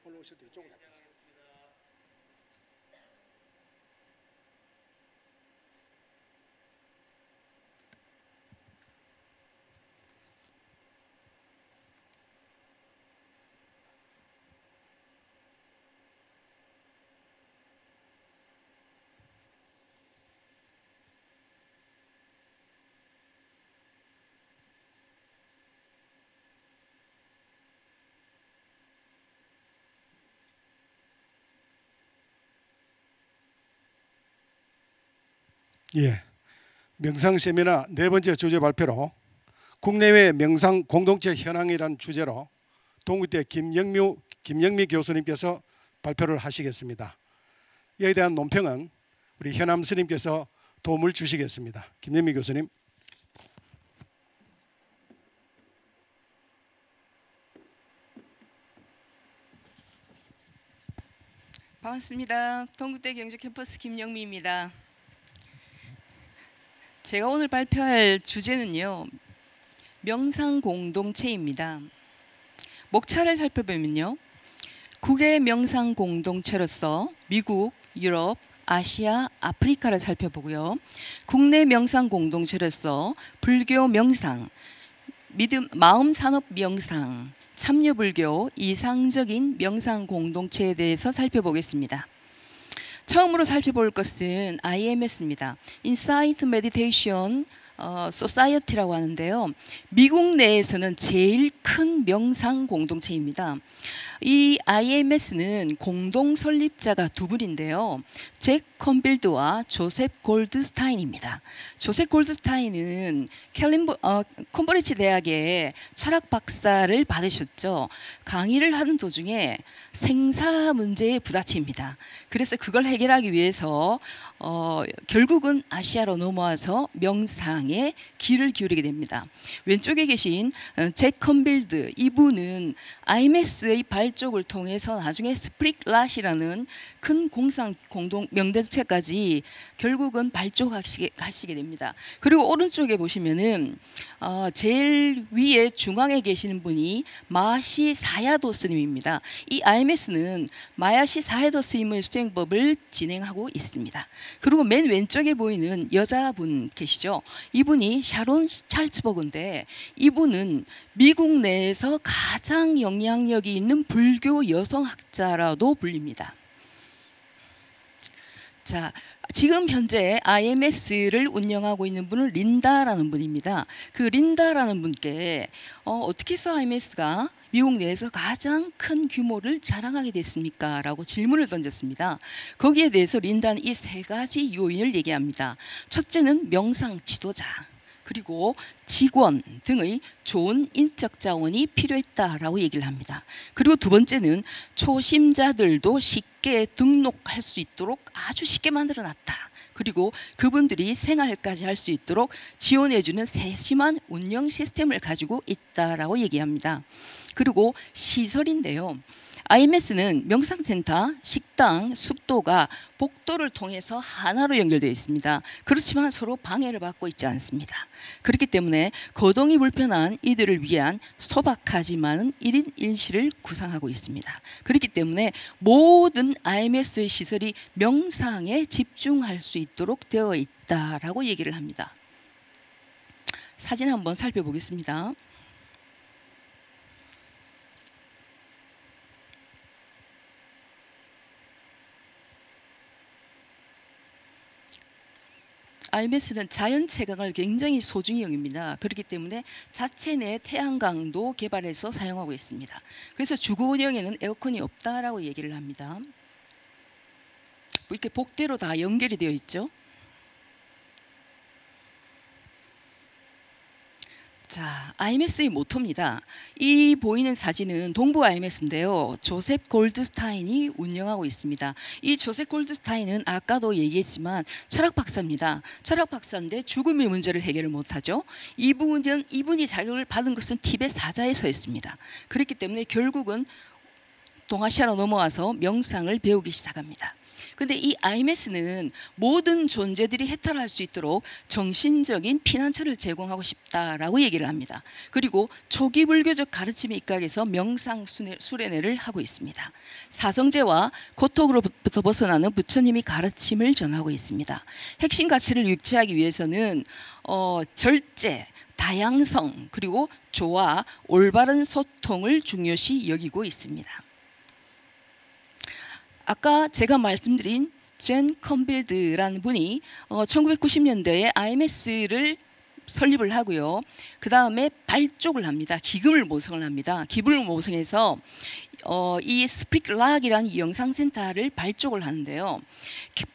올라오실 때 이쪽으로 잡으세요. 예, 명상 세미나 네 번째 주제 발표로 국내외 명상 공동체 현황이라는 주제로 동국대 김영미 교수님께서 발표를 하시겠습니다. 이에 대한 논평은 우리 현암 스님께서 도움을 주시겠습니다. 김영미 교수님. 반갑습니다. 동국대 경주 캠퍼스 김영미입니다. 제가 오늘 발표할 주제는요, 명상 공동체입니다. 목차를 살펴보면요, 국외 명상 공동체로서 미국, 유럽, 아시아, 아프리카를 살펴보고요, 국내 명상 공동체로서 불교 명상, 믿음, 마음 산업 명상, 참여불교 이상적인 명상 공동체에 대해서 살펴보겠습니다. 처음으로 살펴볼 것은 IMS입니다. Insight Meditation Society라고 하는데요. 미국 내에서는 제일 큰 명상 공동체입니다. 이 IMS는 공동 설립자가 두 분인데요. 잭 컨빌드와 조셉 골드스타인입니다. 조셉 골드스타인은 컴브리지 대학의 철학 박사를 받으셨죠. 강의를 하는 도중에 생사 문제에 부딪힙니다. 그래서 그걸 해결하기 위해서 결국은 아시아로 넘어와서 명상에 귀를 기울이게 됩니다. 왼쪽에 계신 잭 컨빌드, 이분은 IMS의 발족을 통해서 나중에 스프릭랏이라는 큰 공동 명대체까지 결국은 발족하시게 됩니다. 그리고 오른쪽에 보시면은 제일 위에 중앙에 계시는 분이 마시 사야도 스님입니다. 이 IMS는 마야시 사야도 스님의 수행법을 진행하고 있습니다. 그리고 맨 왼쪽에 보이는 여자분 계시죠? 이분이 샤론 찰츠버그인데, 이분은 미국 내에서 가장 영향력이 있는 불교 여성학자라도 불립니다. 자, 지금 현재 IMS를 운영하고 있는 분은 린다라는 분입니다. 그 린다라는 분께 어떻게 해서 IMS가 미국 내에서 가장 큰 규모를 자랑하게 됐습니까? 라고 질문을 던졌습니다. 거기에 대해서 린다는 이 세 가지 요인을 얘기합니다. 첫째는 명상 지도자, 그리고 직원 등의 좋은 인적 자원이 필요했다라고 얘기를 합니다. 그리고 두 번째는 초심자들도 쉽게 등록할 수 있도록 아주 쉽게 만들어놨다. 그리고 그분들이 생활까지 할 수 있도록 지원해주는 세심한 운영 시스템을 가지고 있다라고 얘기합니다. 그리고 시설인데요. IMS는 명상센터, 식당, 숙도가 복도를 통해서 하나로 연결되어 있습니다. 그렇지만 서로 방해를 받고 있지 않습니다. 그렇기 때문에 거동이 불편한 이들을 위한 소박하지만 1인 1실을 구상하고 있습니다. 그렇기 때문에 모든 IMS의 시설이 명상에 집중할 수 있도록 되어 있다라고 얘기를 합니다. 사진 한번 살펴보겠습니다. IMS는 자연 채광을 굉장히 소중히 여깁니다. 그렇기 때문에 자체 내 태양광도 개발해서 사용하고 있습니다. 그래서 주거 운영에는 에어컨이 없다라고 얘기를 합니다. 이렇게 복대로 다 연결이 되어 있죠. 자, IMS의 모토입니다. 이 보이는 사진은 동부 IMS인데요. 조셉 골드스타인이 운영하고 있습니다. 이 조셉 골드스타인은 아까도 얘기했지만 철학 박사입니다. 철학 박사인데 죽음의 문제를 해결을 못하죠. 이분이 자격을 받은 것은 티베트 사자에서 했습니다. 그렇기 때문에 결국은 동아시아로 넘어와서 명상을 배우기 시작합니다. 근데 이 IMS는 모든 존재들이 해탈할 수 있도록 정신적인 피난처를 제공하고 싶다라고 얘기를 합니다. 그리고 초기 불교적 가르침에 입각해서 명상 수련회를 하고 있습니다. 사성제와 고통으로부터 벗어나는 부처님이 가르침을 전하고 있습니다. 핵심 가치를 유치하기 위해서는 절제, 다양성, 그리고 조화, 올바른 소통을 중요시 여기고 있습니다. 아까 제가 말씀드린 젠 컨빌드라는 분이 1990년대에 IMS를 설립을 하고요. 그 다음에 발족을 합니다. 기금을 모성을 합니다. 기금을 모성해서 이 스프릭락이라는 영상센터를 발족을 하는데요.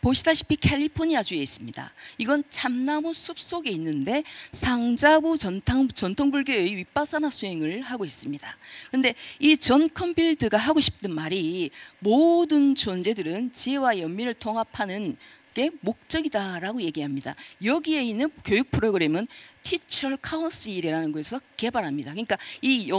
보시다시피 캘리포니아주에 있습니다. 이건 참나무 숲 속에 있는데 상자부 전통불교의 윗바사나 수행을 하고 있습니다. 그런데 이 존 컨빌드가 하고 싶은 말이 모든 존재들은 지혜와 연민을 통합하는 게 목적이다라고 얘기합니다. 여기에 있는 교육 프로그램은 티처 카운슬이라는 곳에서 개발합니다. 그러니까 이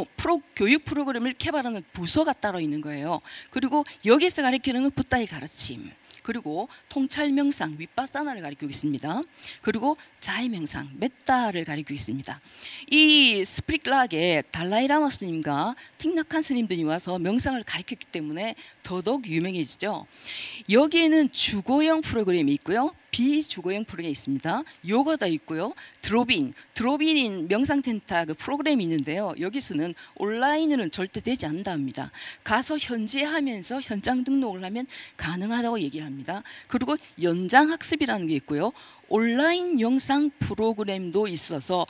교육 프로그램을 개발하는 부서가 따로 있는 거예요. 그리고 여기서 가르치는 건 붓다의 가르침, 그리고 통찰 명상, 윗바사나를 가르치고 있습니다. 그리고 자해 명상, 메타를 가르치고 있습니다. 이 스프릭락에 달라이라마 스님과 틱낙한 스님들이 와서 명상을 가르쳤기 때문에 더더욱 유명해지죠. 여기에는 주고형 프로그램이 있고요. 비주고형 프로그램이 있습니다. 요가도 있고요. 드롭인 명상센터 그 프로그램이 있는데요. 여기서는 온라인으로는 절대 되지 않는다 합니다. 가서 현지하면서 현장 등록을 하면 가능하다고 얘기를 합니다. 그리고 연장학습이라는 게 있고요. 온라인 영상 프로그램도 있어서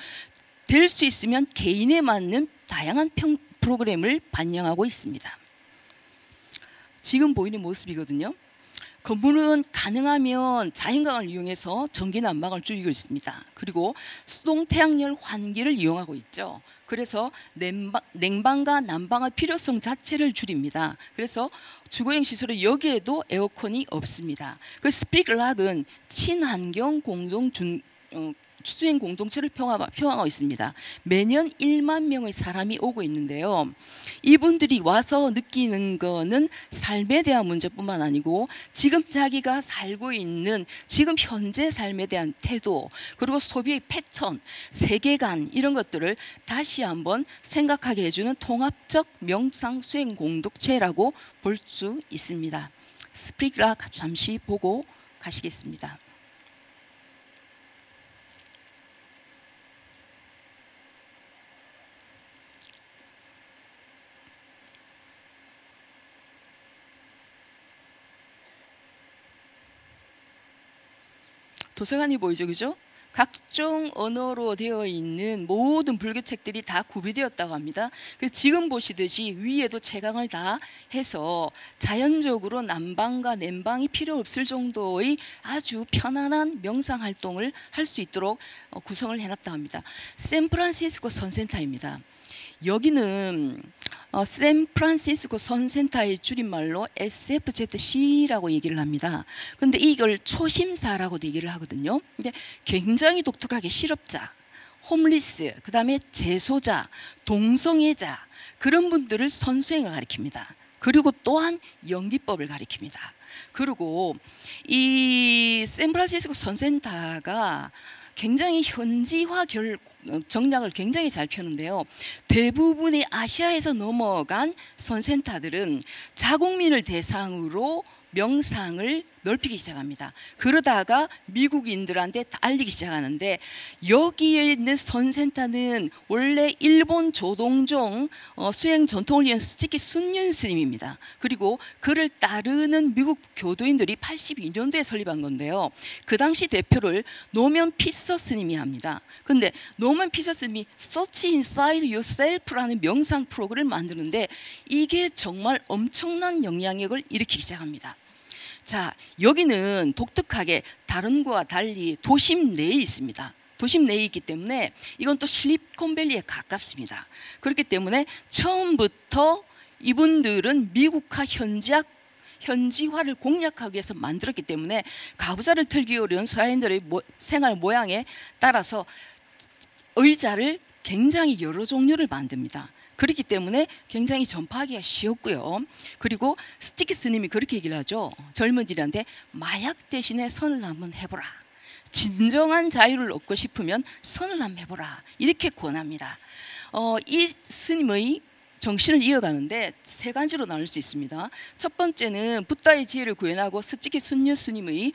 될 수 있으면 개인에 맞는 다양한 프로그램을 반영하고 있습니다. 지금 보이는 모습이거든요. 건물은 가능하면 자연광을 이용해서 전기 난방을 줄이고 있습니다. 그리고 수동 태양열 환기를 이용하고 있죠. 그래서 냉방과 난방의 필요성 자체를 줄입니다. 그래서 주거용 시설에 여기에도 에어컨이 없습니다. 그 스프릭락은 친환경 수행 공동체를 표방하고 있습니다. 매년 1만 명의 사람이 오고 있는데요. 이분들이 와서 느끼는 거는 삶에 대한 문제뿐만 아니고 지금 자기가 살고 있는 지금 현재 삶에 대한 태도, 그리고 소비의 패턴, 세계관, 이런 것들을 다시 한번 생각하게 해주는 통합적 명상 수행 공동체라고 볼 수 있습니다. 스프릭락 잠시 보고 가시겠습니다. 도서관이 보이죠, 그죠? 각종 언어로 되어 있는 모든 불교 책들이 다 구비되었다고 합니다. 그래서 지금 보시듯이 위에도 채광을 다 해서 자연적으로 난방과 냉방이 필요 없을 정도의 아주 편안한 명상 활동을 할 수 있도록 구성을 해놨다고 합니다. 샌프란시스코 선센터입니다. 여기는 샌프란시스코 선센터의 줄임말로 SFZC라고 얘기를 합니다. 근데 이걸 초심사라고도 얘기를 하거든요. 근데 굉장히 독특하게 실업자, 홈리스, 그 다음에 재소자, 동성애자, 그런 분들을 선수행을 가리킵니다. 그리고 또한 연기법을 가리킵니다. 그리고 이 샌프란시스코 선센터가 굉장히 현지화 정략을 굉장히 잘 펴는데요. 대부분의 아시아에서 넘어간 선센터들은 자국민을 대상으로 명상을 넓히기 시작합니다. 그러다가 미국인들한테 알리기 시작하는데, 여기에 있는 선센터는 원래 일본 조동종 수행 전통을 이은 스즈키 순륜 스님입니다. 그리고 그를 따르는 미국 교도인들이 82년도에 설립한 건데요. 그 당시 대표를 노면 피서 스님이 합니다. 근데 노면 피서 스님이 Search Inside Yourself라는 명상 프로그램을 만드는데 이게 정말 엄청난 영향력을 일으키기 시작합니다. 자, 여기는 독특하게 다른 거와 달리 도심 내에 있습니다. 도심 내에 있기 때문에 이건 또 실리콘밸리에 가깝습니다. 그렇기 때문에 처음부터 이분들은 미국화 현지화를 공략하기 위해서 만들었기 때문에 가부좌를 틀기 어려운 서양인들의 생활 모양에 따라서 의자를 굉장히 여러 종류를 만듭니다. 그렇기 때문에 굉장히 전파하기가 쉬웠고요. 그리고 스티키 스님이 그렇게 얘기를 하죠. 젊은이들한테 마약 대신에 선을 한번 해보라. 진정한 자유를 얻고 싶으면 선을 한번 해보라. 이렇게 권합니다. 이 스님의 정신을 이어가는데 세 가지로 나눌 수 있습니다. 첫 번째는 붓다의 지혜를 구현하고 스티키 순녀 스님의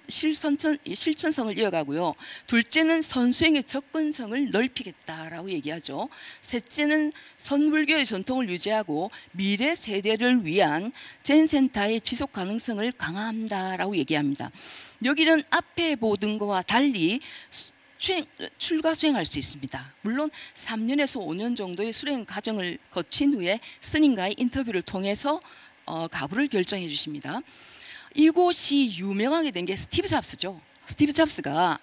실천성을 이어가고요. 둘째는 선수행의 접근성을 넓히겠다라고 얘기하죠. 셋째는 선불교의 전통을 유지하고 미래 세대를 위한 젠센터의 지속 가능성을 강화한다라고 얘기합니다. 여기는 앞에 보던 것과 달리 출가 수행할 수 있습니다. 물론 3년에서 5년 정도의 수행 과정을 거친 후에 스님과의 인터뷰를 통해서 가부를 결정해 주십니다. 이곳이 유명하게 된 게 스티브 잡스죠. 스티브 잡스가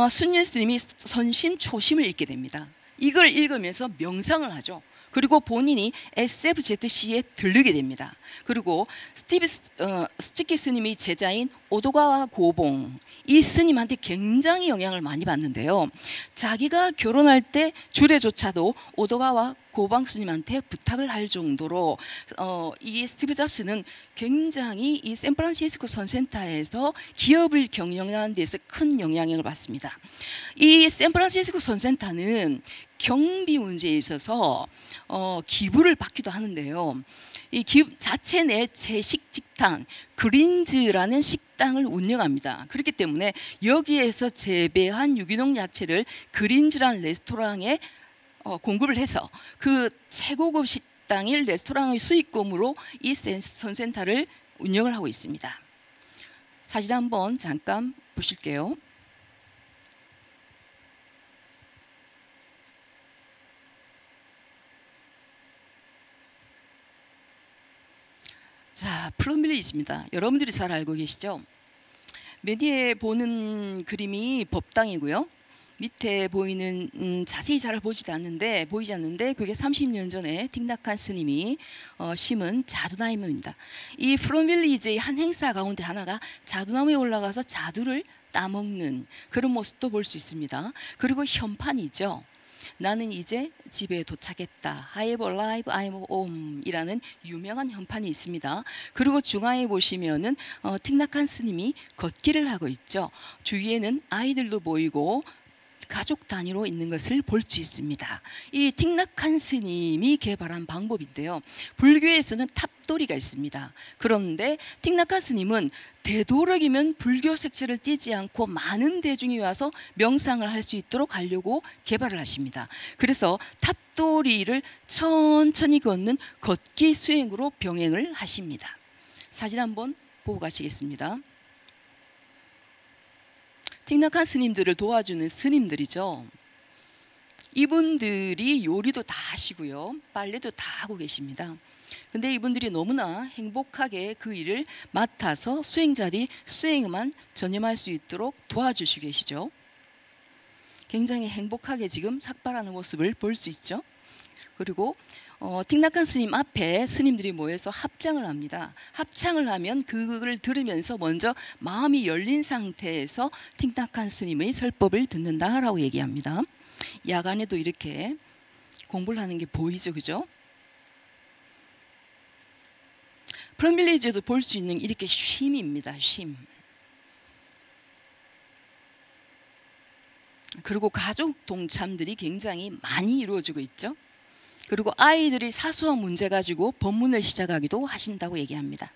순년 스님이 선심 초심을 읽게 됩니다. 이걸 읽으면서 명상을 하죠. 그리고 본인이 SFZC에 들르게 됩니다. 그리고 스티키 스님이 제자인 오도가와 고봉, 이 스님한테 굉장히 영향을 많이 받는데요. 자기가 결혼할 때 주례조차도 오도가와 고방 스님한테 부탁을 할 정도로 이 스티브 잡스는 굉장히 이 샌프란시스코 선센터에서 기업을 경영하는 데서 큰 영향력을 받습니다. 이 샌프란시스코 선센터는 경비 문제에 있어서 기부를 받기도 하는데요. 이 기부 자체 내 채식 식당 그린즈라는 식당을 운영합니다. 그렇기 때문에 여기에서 재배한 유기농 야채를 그린즈라는 레스토랑에 공급을 해서 그 최고급 식당인 레스토랑의 수익금으로 이 선센터를 운영을 하고 있습니다. 사진 한번 잠깐 보실게요. 자, 프롬빌리지입니다. 여러분들이 잘 알고 계시죠? 맨 위에 보는 그림이 법당이고요. 밑에 보이는 자세히 잘 보이지 않는데 그게 30년 전에 틱나칸 스님이 심은 자두나무입니다. 이 프롬빌리지의 한 행사 가운데 하나가 자두나무에 올라가서 자두를 따먹는 그런 모습도 볼 수 있습니다. 그리고 현판이죠. 나는 이제 집에 도착했다. I have arrived, I'm home 이라는 유명한 현판이 있습니다. 그리고 중앙에 보시면은 틱나칸 스님이 걷기를 하고 있죠. 주위에는 아이들도 보이고 가족 단위로 있는 것을 볼 수 있습니다. 이 틱나칸 스님이 개발한 방법인데요. 불교에서는 탑도리가 있습니다. 그런데 틱나칸 스님은 되도록이면 불교 색채를 띠지 않고 많은 대중이 와서 명상을 할 수 있도록 하려고 개발을 하십니다. 그래서 탑도리를 천천히 걷는 걷기 수행으로 병행을 하십니다. 사진 한번 보고 가시겠습니다. 틱나칸 스님들을 도와주는 스님들이죠. 이분들이 요리도 다 하시고요. 빨래도 다 하고 계십니다. 근데 이분들이 너무나 행복하게 그 일을 맡아서 수행자들이 수행만 전념할 수 있도록 도와주시고 계시죠. 굉장히 행복하게 지금 삭발하는 모습을 볼 수 있죠. 그리고 틱나칸 스님 앞에 스님들이 모여서 합장을 합니다. 합창을 하면 그걸 들으면서 먼저 마음이 열린 상태에서 틱나칸 스님의 설법을 듣는다라고 얘기합니다. 야간에도 이렇게 공부를 하는 게 보이죠, 그죠? 프롬빌리지에서 볼 수 있는 이렇게 쉼입니다, 쉼. 그리고 가족 동참들이 굉장히 많이 이루어지고 있죠. 그리고 아이들이 사소한 문제 가지고 법문을 시작하기도 하신다고 얘기합니다.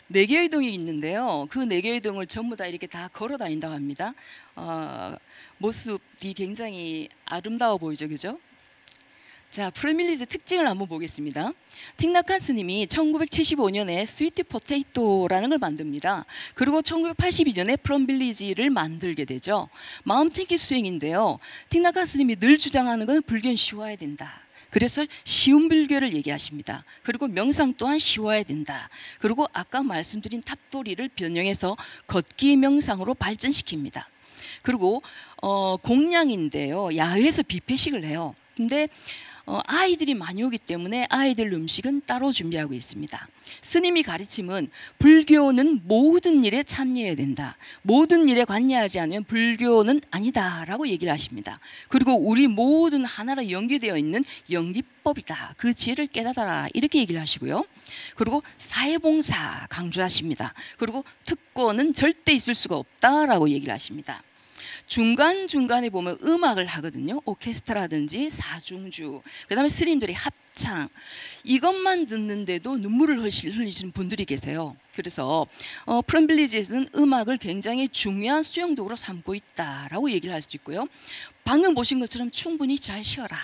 네 개의 동이 있는데요. 그 네 개의 동을 전부 다 이렇게 다 걸어 다닌다고 합니다. 모습이 굉장히 아름다워 보이죠, 그죠? 자, 프롬빌리지 특징을 한번 보겠습니다. 틱나칸 스님이 1975년에 스위트 포테이토라는 걸 만듭니다. 그리고 1982년에 프롬빌리지를 만들게 되죠. 마음챙기 수행인데요. 틱나칸 스님이 늘 주장하는 건 불교는 쉬워야 된다. 그래서 쉬운 불교를 얘기하십니다. 그리고 명상 또한 쉬워야 된다. 그리고 아까 말씀드린 탑도리를 변형해서 걷기 명상으로 발전시킵니다. 그리고 공양인데요. 야외에서 뷔페식을 해요. 근데 아이들이 많이 오기 때문에 아이들 음식은 따로 준비하고 있습니다. 스님이 가르침은 불교는 모든 일에 참여해야 된다. 모든 일에 관여하지 않으면 불교는 아니다라고 얘기를 하십니다. 그리고 우리 모든 하나로 연계되어 있는 연기법이다. 그 지혜를 깨닫아라. 이렇게 얘기를 하시고요. 그리고 사회봉사 강조하십니다. 그리고 특권은 절대 있을 수가 없다라고 얘기를 하십니다. 중간중간에 보면 음악을 하거든요. 오케스트라든지 사중주, 그 다음에 스님들의 합창, 이것만 듣는데도 눈물을 흘리시는 분들이 계세요. 그래서 프롬빌리지에서는 음악을 굉장히 중요한 수용도구로 삼고 있다라고 얘기를 할 수도 있고요. 방금 보신 것처럼 충분히 잘 쉬어라.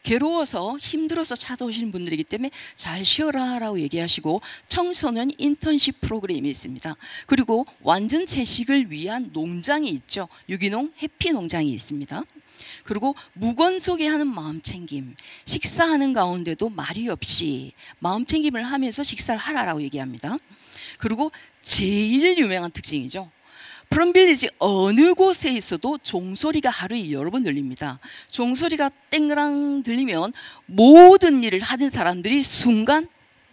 괴로워서 힘들어서 찾아오시는 분들이기 때문에 잘 쉬어라 라고 얘기하시고, 청소년 인턴십 프로그램이 있습니다. 그리고 완전 채식을 위한 농장이 있죠. 유기농 해피농장이 있습니다. 그리고 무건속에 하는 마음챙김, 식사하는 가운데도 말이 없이 마음챙김을 하면서 식사를 하라라고 얘기합니다. 그리고 제일 유명한 특징이죠. 프롬빌리지 어느 곳에 있어도 종소리가 하루에 여러 번 들립니다. 종소리가 땡그랑 들리면 모든 일을 하던 사람들이 순간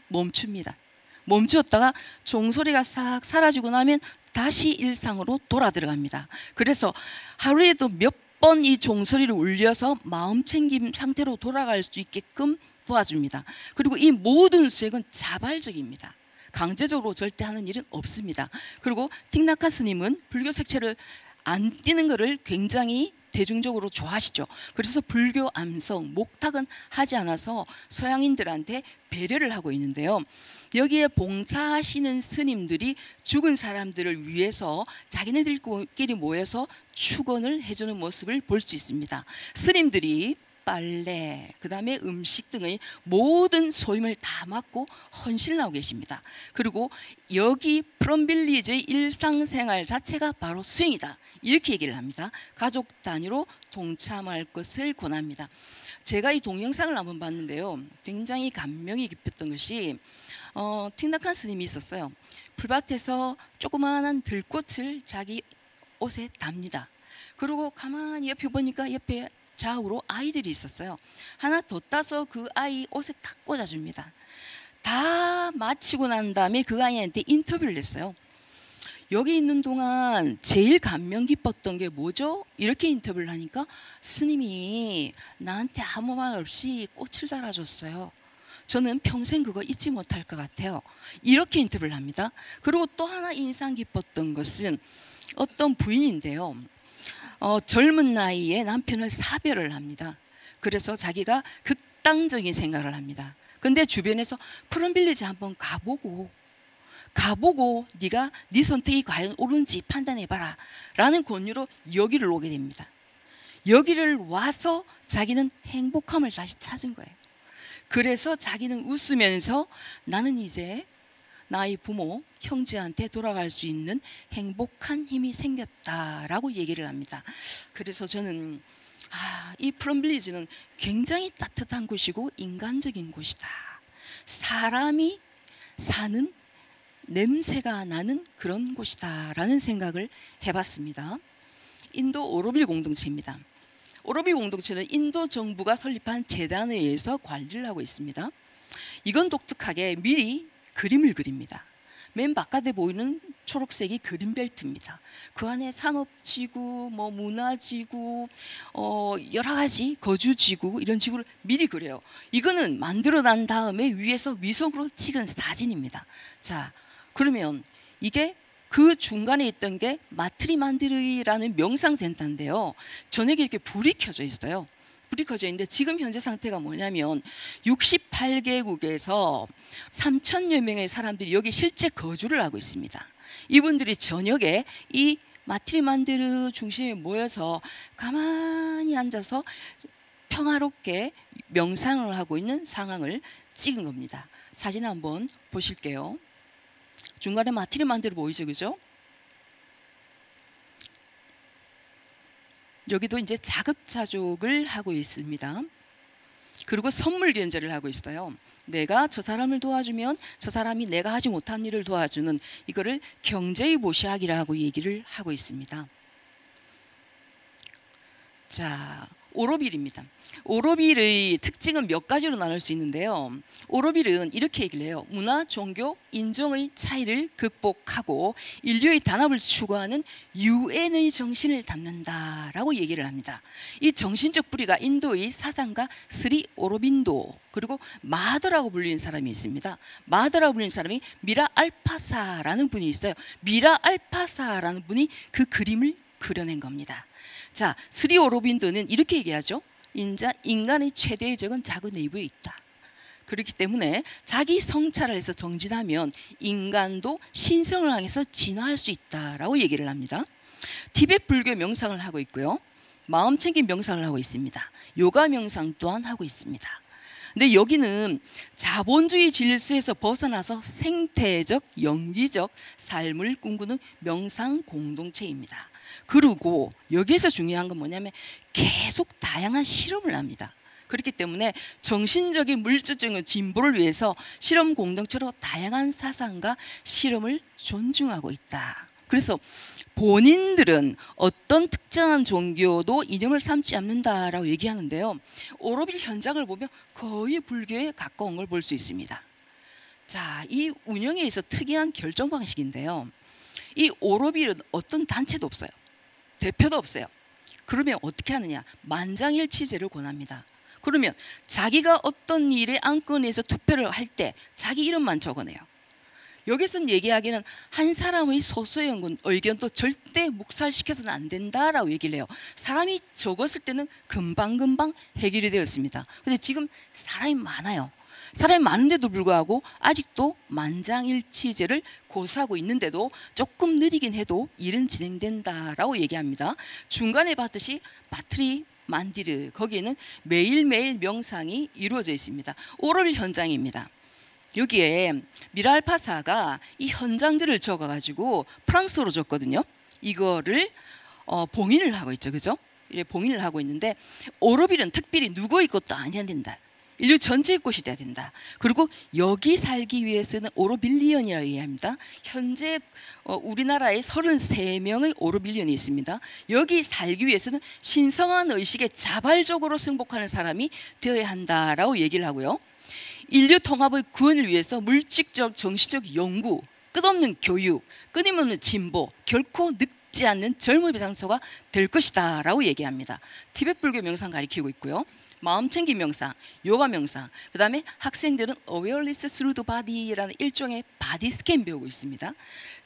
멈춥니다. 멈추었다가 종소리가 싹 사라지고 나면 다시 일상으로 돌아 들어갑니다. 그래서 하루에도 몇 번 이 종소리를 울려서 마음챙김 상태로 돌아갈 수 있게끔 도와줍니다. 그리고 이 모든 수행은 자발적입니다. 강제적으로 절대 하는 일은 없습니다. 그리고 틱나카 스님은 불교 색채를 안 띄는 것을 굉장히 대중적으로 좋아하시죠. 그래서 불교 암성, 목탁은 하지 않아서 서양인들한테 배려를 하고 있는데요. 여기에 봉사하시는 스님들이 죽은 사람들을 위해서 자기네들끼리 모여서 축원을 해주는 모습을 볼 수 있습니다. 스님들이 빨래, 그 다음에 음식 등의 모든 소임을 다 맡고 헌신을 하고 계십니다. 그리고 여기 프롬빌리지의 일상생활 자체가 바로 수행이다. 이렇게 얘기를 합니다. 가족 단위로 동참할 것을 권합니다. 제가 이 동영상을 한번 봤는데요. 굉장히 감명이 깊었던 것이 틱나칸 스님이 있었어요. 풀밭에서 조그마한 들꽃을 자기 옷에 답니다. 그리고 가만히 옆에 보니까 옆에 좌우로 아이들이 있었어요. 하나 더 따서 그 아이 옷에 딱 꽂아줍니다. 다 마치고 난 다음에 그 아이한테 인터뷰를 했어요. 여기 있는 동안 제일 감명 깊었던 게 뭐죠? 이렇게 인터뷰를 하니까 스님이 나한테 아무 말 없이 꽃을 달아줬어요. 저는 평생 그거 잊지 못할 것 같아요. 이렇게 인터뷰를 합니다. 그리고 또 하나 인상 깊었던 것은 어떤 부인인데요. 젊은 나이에 남편을 사별을 합니다. 그래서 자기가 극단적인 생각을 합니다. 근데 주변에서 프롬빌리지 한번 가보고 네가 네 선택이 과연 옳은지 판단해봐라 라는 권유로 여기를 오게 됩니다. 여기를 와서 자기는 행복함을 다시 찾은 거예요. 그래서 자기는 웃으면서 나는 이제 나의 부모, 형제한테 돌아갈 수 있는 행복한 힘이 생겼다라고 얘기를 합니다. 그래서 저는 이 프롬빌리지는 굉장히 따뜻한 곳이고 인간적인 곳이다. 사람이 사는 냄새가 나는 그런 곳이다라는 생각을 해봤습니다. 인도 오로빌 공동체입니다. 오로빌 공동체는 인도 정부가 설립한 재단에 의해서 관리를 하고 있습니다. 이건 독특하게 미리 그림을 그립니다. 맨 바깥에 보이는 초록색이 그린벨트입니다. 그 안에 산업지구, 문화지구, 여러 가지 거주지구, 이런 지구를 미리 그려요. 이거는 만들어 난 다음에 위에서 위성으로 찍은 사진입니다. 자, 그러면 이게 그 중간에 있던 게 마트리만디르이라는 명상센터인데요. 저녁에 이렇게 불이 켜져 있어요. 불이 켜져 있는데 지금 현재 상태가 뭐냐면 68개국에서 3,000여 명의 사람들이 여기 실제 거주를 하고 있습니다. 이분들이 저녁에 이 마트리만디르 중심에 모여서 가만히 앉아서 평화롭게 명상을 하고 있는 상황을 찍은 겁니다. 사진 한번 보실게요. 중간에 마트리만디르 보이죠, 그죠? 여기도 이제 자급자족을 하고 있습니다. 그리고 선물 견제를 하고 있어요. 내가 저 사람을 도와주면 저 사람이 내가 하지 못한 일을 도와주는, 이거를 경제의 보시학이라고 얘기를 하고 있습니다. 자, 오로빌입니다. 오로빌의 특징은 몇 가지로 나눌 수 있는데요. 오로빌은 이렇게 얘기를 해요. 문화, 종교, 인종의 차이를 극복하고 인류의 단합을 추구하는 유엔의 정신을 담는다라고 얘기를 합니다. 이 정신적 뿌리가 인도의 사상가 스리 오로빈도, 그리고 마더라고 불리는 사람이 있습니다. 마더라고 불리는 사람이 미라 알파사라는 분이 있어요. 미라 알파사라는 분이 그 그림을 그려낸 겁니다. 자, 스리 오로빈도는 이렇게 얘기하죠. 인간의 최대의 적은 자기 내부에 있다. 그렇기 때문에 자기 성찰을 해서 정진하면 인간도 신성을 향해서 진화할 수 있다라고 얘기를 합니다. 티베트 불교 명상을 하고 있고요. 마음챙김 명상을 하고 있습니다. 요가 명상 또한 하고 있습니다. 근데 여기는 자본주의 질서에서 벗어나서 생태적, 영기적 삶을 꿈꾸는 명상 공동체입니다. 그리고 여기에서 중요한 건 뭐냐면 계속 다양한 실험을 합니다. 그렇기 때문에 정신적인 물질적인 진보를 위해서 실험 공동체로 다양한 사상과 실험을 존중하고 있다. 그래서 본인들은 어떤 특정한 종교도 이념을 삼지 않는다라고 얘기하는데요. 오로빌 현장을 보면 거의 불교에 가까운 걸 볼 수 있습니다. 자, 이 운영에 있어 특이한 결정 방식인데요. 이 오로빌은 어떤 단체도 없어요. 대표도 없어요. 그러면 어떻게 하느냐? 만장일치제를 권합니다. 그러면 자기가 어떤 일에 안건에서 투표를 할 때 자기 이름만 적어내요. 여기서는 얘기하기는 한 사람의 소수의 의견도 절대 묵살시켜서는 안 된다라고 얘기를 해요. 사람이 적었을 때는 금방금방 해결이 되었습니다. 근데 지금 사람이 많아요. 사람이 많은데도 불구하고 아직도 만장일치제를 고수하고 있는데도 조금 느리긴 해도 일은 진행된다라고 얘기합니다. 중간에 봤듯이 마트리 만디르, 거기에는 매일매일 명상이 이루어져 있습니다. 오로빌 현장입니다. 여기에 미랄파사가 이 현장들을 적어가지고 프랑스어로 줬거든요. 이거를 봉인을 하고 있죠, 그죠? 봉인을 하고 있는데 오로빌은 특별히 누구의 것도 아니어야 된다. 인류 전체의 것이 돼야 된다. 그리고 여기 살기 위해서는 오로빌리언이라고 얘기합니다. 현재 우리나라에 33명의 오로빌리언이 있습니다. 여기 살기 위해서는 신성한 의식에 자발적으로 승복하는 사람이 되어야 한다라고 얘기를 하고요. 인류 통합의 구원을 위해서 물질적, 정신적 연구, 끝없는 교육, 끊임없는 진보, 결코 늙지 않는 젊음의 장소가 될 것이다 라고 얘기합니다. 티베트 불교 명상 가리키고 있고요. 마음챙김 명상, 요가 명상, 그 다음에 학생들은 Awareness Through the Body라는 일종의 바디 스캔 배우고 있습니다.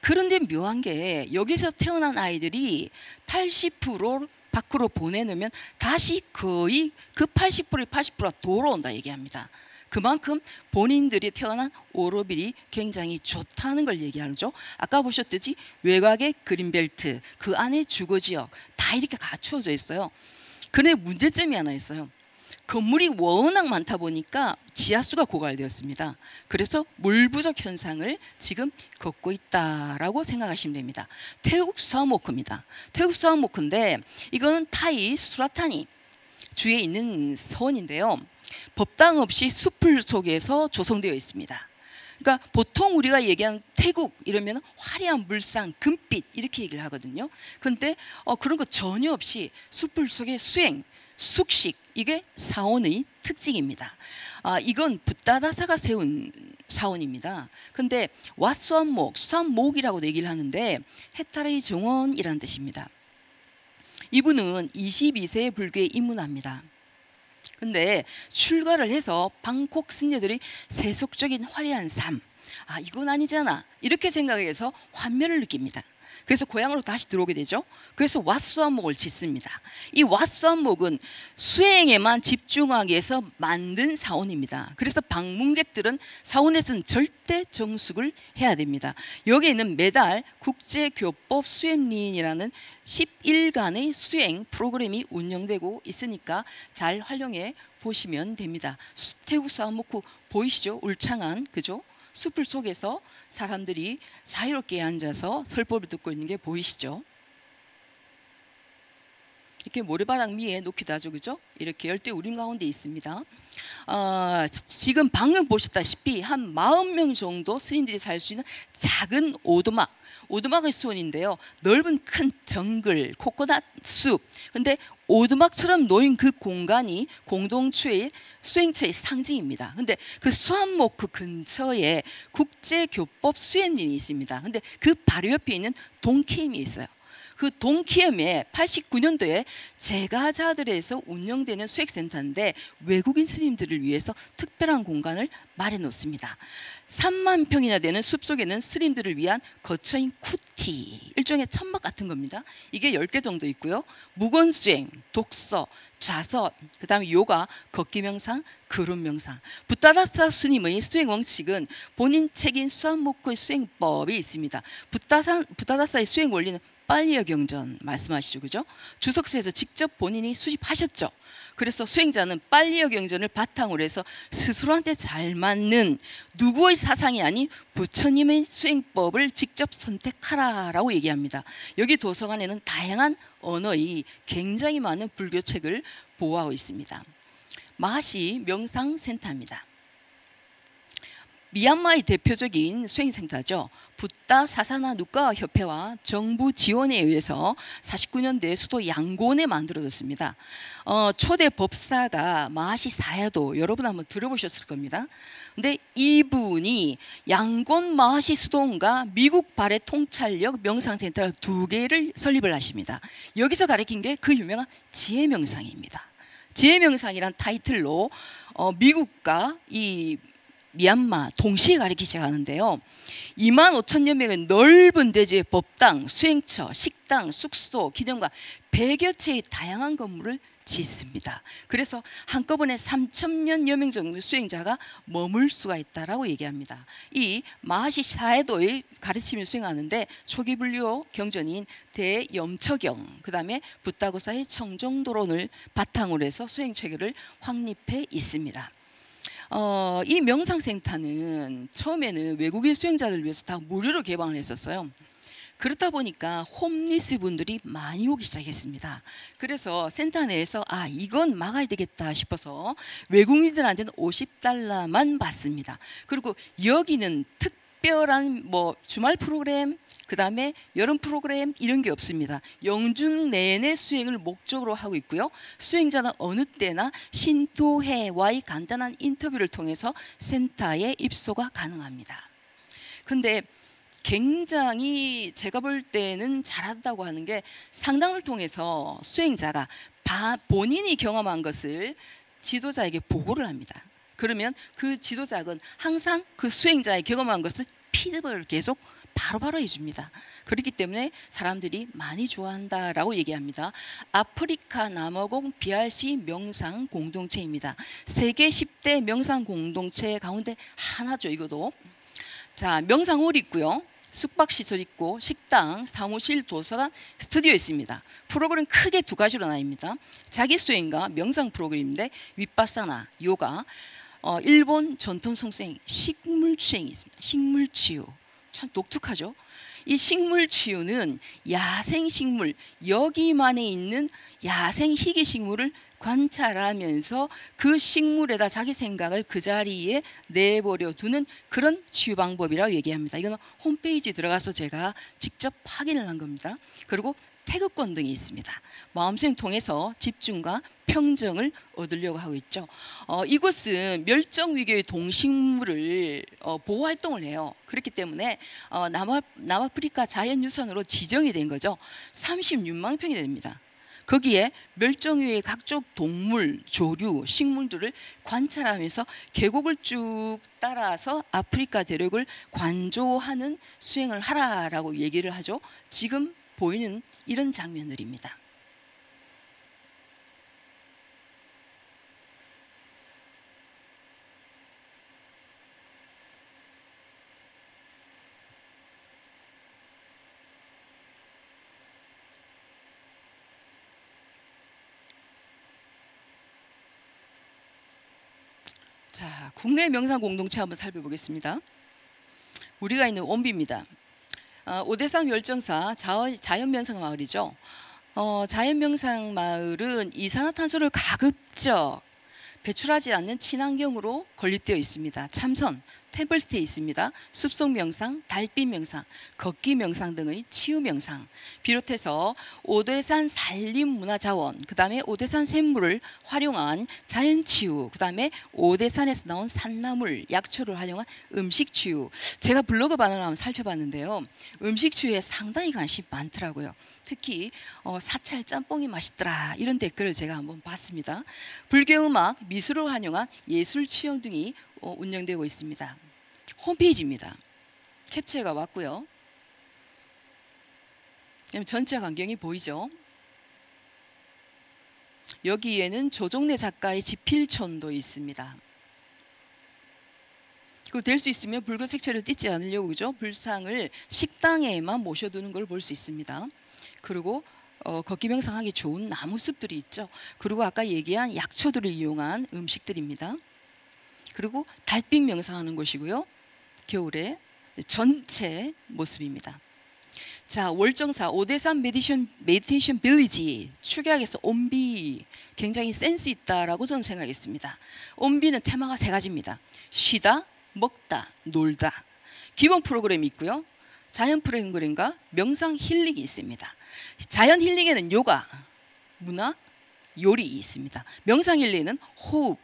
그런데 묘한 게 여기서 태어난 아이들이 80% 밖으로 보내놓으면 다시 거의 그 80%의 80%가 돌아온다 얘기합니다. 그만큼 본인들이 태어난 오로빌이 굉장히 좋다는 걸 얘기하죠. 아까 보셨듯이 외곽의 그린벨트, 그 안에 주거지역 다 이렇게 갖추어져 있어요. 그런데 문제점이 하나 있어요. 건물이 워낙 많다 보니까 지하수가 고갈되었습니다. 그래서 물 부족 현상을 지금 겪고 있다라고 생각하시면 됩니다. 태국 수아모크입니다. 태국 수아모크인데 이거는 타이 수라타니 주에 있는 서원인데요. 법당 없이 숲을 속에서 조성되어 있습니다. 그러니까 보통 우리가 얘기하는 태국 이러면 화려한 물상, 금빛 이렇게 얘기를 하거든요. 그런데 그런 거 전혀 없이 숲을 속에 수행, 숙식, 이게 사원의 특징입니다. 이건 붓다다사가 세운 사원입니다. 근데 왓수암목, 수암목이라고도 얘기를 하는데 해탈의 정원이라는 뜻입니다. 이분은 22세의 불교에 입문합니다. 근데 출가를 해서 방콕 승려들이 세속적인 화려한 삶, 이건 아니잖아 이렇게 생각해서 환멸을 느낍니다. 그래서 고향으로 다시 들어오게 되죠. 그래서 왓수암목을 짓습니다. 이 왓수암목은 수행에만 집중하기 위해서 만든 사원입니다. 그래서 방문객들은 사원에서는 절대 정숙을 해야 됩니다. 여기에는 매달 국제교법 수행린이라는 10일간의 수행 프로그램이 운영되고 있으니까 잘 활용해 보시면 됩니다. 태국 수암목 보이시죠? 울창한 그죠? 숲을 속에서 사람들이 자유롭게 앉아서 설법을 듣고 있는 게 보이시죠? 이렇게 모래바닥 위에 놓기도 하죠, 그죠? 이렇게 열대 우림 가운데 있습니다. 지금 방금 보셨다시피 한 40명 정도 스님들이 살 수 있는 작은 오두막의 수원인데요. 넓은 큰 정글, 코코넛 숲. 근데 오두막처럼 놓인 그 공간이 공동체의 수행처의 상징입니다. 근데 그 수안목 그 근처에 국제교법 수행림이 있습니다. 근데 그 바로 옆에 있는 동키임이 있어요. 그 동키엠에 89년도에 제가자들에서 운영되는 수액센터인데 외국인 스님들을 위해서 특별한 공간을 마련해 놓습니다. 3만 평이나 되는 숲속에는 스님들을 위한 거처인 쿠티, 일종의 천막 같은 겁니다. 이게 10개 정도 있고요. 무건수행, 독서, 좌선, 그 다음에 요가, 걷기 명상, 그룹 명상. 붓다다사 스님의 수행 원칙은 본인 책인 수안목의 수행법이 있습니다. 붓다다사의 수행 원리는 빨리어 경전 말씀하시죠, 그죠? 주석서에서 직접 본인이 수집하셨죠. 그래서 수행자는 빨리어 경전을 바탕으로 해서 스스로한테 잘 맞는 누구의 사상이 아닌 부처님의 수행법을 직접 선택하라라고 얘기합니다. 여기 도서관에는 다양한 언어의 굉장히 많은 불교책을 보호하고 있습니다. 마하시 명상센터입니다. 미얀마의 대표적인 수행센터죠. 붓다 사사나 누가 협회와 정부 지원에 의해서 49년도에 수도 양곤에 만들어졌습니다. 초대 법사가 마하시 사야도, 여러분 한번 들어보셨을 겁니다. 근데 이분이 양곤 마하시 수도원과 미국 발해 통찰력 명상센터 2개를 설립을 하십니다. 여기서 가르친 게 그 유명한 지혜명상입니다. 지혜명상이란 타이틀로 미국과 이 미얀마 동시에 가르치기 시작하는데요. 2만 5천여 명의 넓은 대지의 법당, 수행처, 식당, 숙소, 기념관 100여 채의 다양한 건물을 짓습니다. 그래서 한꺼번에 3천여 명 정도의 수행자가 머물 수가 있다라고 얘기합니다. 이 마하시 사에도의 가르침을 수행하는데 초기 불교 경전인 대염처경, 그 다음에 붓다고사의 청정도론을 바탕으로 해서 수행 체계를 확립해 있습니다. 이 명상센터는 처음에는 외국인 수행자들을 위해서 다 무료로 개방을 했었어요. 그렇다 보니까 홈리스 분들이 많이 오기 시작했습니다. 그래서 센터 내에서 이건 막아야 되겠다 싶어서 외국인들한테는 $50만 받습니다. 그리고 여기는 특별한 주말 프로그램, 그 다음에 여름 프로그램 이런 게 없습니다. 영중 내내 수행을 목적으로 하고 있고요. 수행자는 어느 때나 신도해와의 간단한 인터뷰를 통해서 센터에 입소가 가능합니다. 근데 굉장히 제가 볼 때는 잘한다고 하는 게 상담을 통해서 수행자가 본인이 경험한 것을 지도자에게 보고를 합니다. 그러면 그 지도자는 항상 그 수행자의 경험한 것을 피드백을 계속 바로바로 해줍니다. 그렇기 때문에 사람들이 많이 좋아한다라고 얘기합니다. 아프리카 남아공 BRC 명상 공동체입니다. 세계 10대 명상 공동체 가운데 하나죠. 이것도. 자, 명상홀 있고요. 숙박시설 있고 식당, 사무실, 도서관, 스튜디오 있습니다. 프로그램 크게 2가지로 나뉩니다. 자기수행과 명상 프로그램인데 윗바사나, 요가, 일본 전통 성수행, 식물치유행이 있습니다. 식물치유. 참 독특하죠. 이 식물치유는 야생식물, 여기만에 있는 야생 희귀식물을 관찰하면서 그 식물에다 자기 생각을 그 자리에 내버려 두는 그런 치유 방법이라고 얘기합니다. 이거는 홈페이지 들어가서 제가 직접 확인을 한 겁니다. 그리고 태극권 등이 있습니다. 마음수행 통해서 집중과 평정을 얻으려고 하고 있죠. 이곳은 멸종위기의 동식물을 보호 활동을 해요. 그렇기 때문에 남아프리카 자연유산으로 지정이 된 거죠. 36만 평이 됩니다. 거기에 멸종위기의 각종 동물, 조류, 식물들을 관찰하면서 계곡을 쭉 따라서 아프리카 대륙을 관조하는 수행을 하라라고 얘기를 하죠. 지금 보이는 이런 장면들입니다. 자, 국내 명상 공동체 한번 살펴보겠습니다. 우리가 있는 원비입니다. 오대산 멸정사 자연면상 마을이죠. 자연명상마을은 이산화탄소를 가급적 배출하지 않는 친환경으로 건립되어 있습니다. 참선, 템플스테이 있습니다. 숲속 명상, 달빛 명상, 걷기 명상 등의 치유 명상 비롯해서 오대산 산림문화자원, 그 다음에 오대산 샘물을 활용한 자연치유, 그 다음에 오대산에서 나온 산나물, 약초를 활용한 음식치유. 제가 블로그 반응을 한번 살펴봤는데요. 음식치유에 상당히 관심이 많더라고요. 특히 사찰 짬뽕이 맛있더라 이런 댓글을 제가 한번 봤습니다. 불교음악, 미술을 활용한 예술치유 등이 운영되고 있습니다. 홈페이지입니다. 캡처해가 왔고요. 전체 광경이 보이죠. 여기에는 조정래 작가의 지필촌도 있습니다. 그리고 될 수 있으면 불교 색채를 띠지 않으려고 그죠? 불상을 식당에만 모셔두는 걸 볼 수 있습니다. 그리고 걷기 명상하기 좋은 나무숲들이 있죠. 그리고 아까 얘기한 약초들을 이용한 음식들입니다. 그리고 달빛 명상하는 곳이고요. 겨울에 전체 모습입니다. 자, 월정사 오대산 메디테이션 빌리지 축약에서 온비 굉장히 센스 있다라고 저는 생각했습니다. 온비는 테마가 세 가지입니다. 쉬다, 먹다, 놀다. 기본 프로그램이 있고요. 자연 프로그램과 명상 힐링이 있습니다. 자연 힐링에는 요가, 문화, 요리 있습니다. 명상 힐링은 호흡,